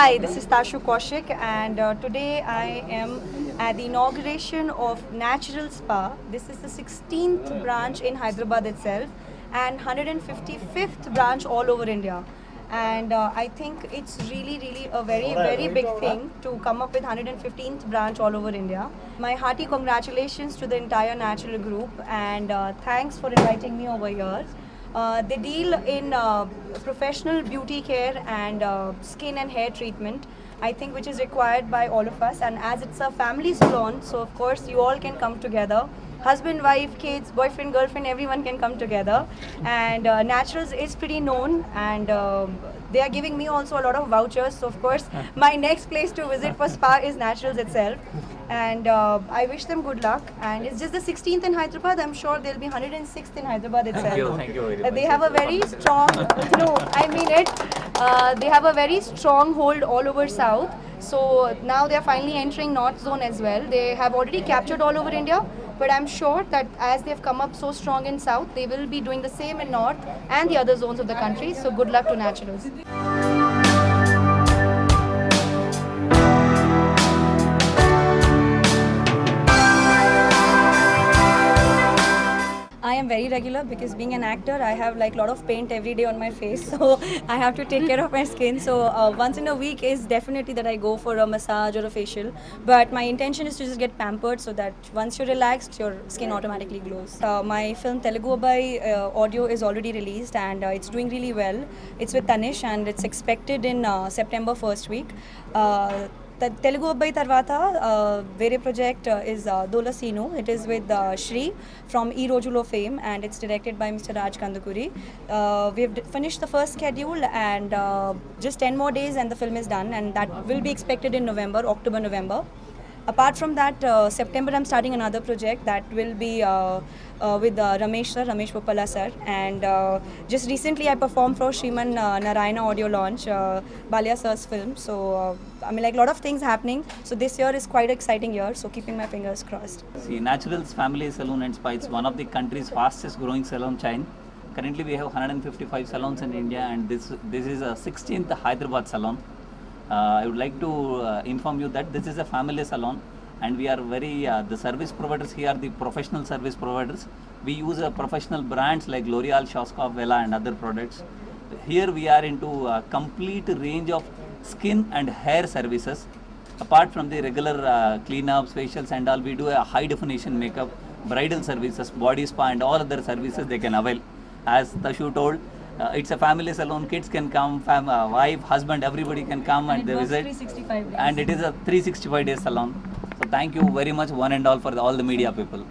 Hi, this is Tashu Kaushik, and today I am at the inauguration of Natural Spa. This is the 16th branch in Hyderabad itself and 155th branch all over India. And I think it's really a very big thing to come up with 115th branch all over India. My hearty congratulations to the entire Natural group, and thanks for inviting me over here. They deal in professional beauty care and skin and hair treatment, I think, which is required by all of us. And as it's a family salon, so of course you all can come together. Husband, wife, kids, boyfriend, girlfriend, everyone can come together. And Naturals is pretty known, and they are giving me also a lot of vouchers. So of course, my next place to visit for spa is Naturals itself. And I wish them good luck. And it's just the 16th in Hyderabad. I'm sure there'll be 106th in Hyderabad itself. Thank you very much. They have a very strong, no, I mean it. They have a very strong hold all over South. So now they are finally entering North Zone as well. They have already captured all over India. But I'm sure that as they've come up so strong in South, they will be doing the same in North and the other zones of the country. So good luck to Naturals. I am very regular because being an actor, I have like a lot of paint every day on my face, so I have to take care of my skin. So once in a week is definitely that I go for a massage or a facial. But my intention is to just get pampered so that once you're relaxed, your skin automatically glows. My film Telugu Abbai audio is already released, and it's doing really well. It's with Tanish, and it's expected in September first week. Telugu Abbai Tarvata, Vere project is Dola Sinu. It is with Shri from E Rojulo fame, and it's directed by Mr. Raj Kandukuri. We have finished the first schedule, and just 10 more days and the film is done, and that will be expected in November, October, November. Apart from that, September I'm starting another project that will be with Ramesh Poppala sir, and just recently I performed for Shriman Narayana audio launch, Balia sir's film. So I mean, like, a lot of things happening. So this year is quite an exciting year, so keeping my fingers crossed. See, Naturals Family Salon and Spa is one of the country's fastest growing salon chain. Currently we have 155 salons in India, and this is a 16th Hyderabad salon. I would like to inform you that this is a family salon, and we are very, the service providers here are the professional service providers. We use professional brands like L'Oreal, Schwarzkopf, Vela and other products. Here we are into a complete range of skin and hair services. Apart from the regular cleanups, facials and all, we do a high definition makeup, bridal services, body spa and all other services they can avail. As Tashu told, it's a family salon, kids can come, wife, husband, everybody can come and they visit. 365 days. And it is a 365 days salon. So thank you very much one and all for all the media people.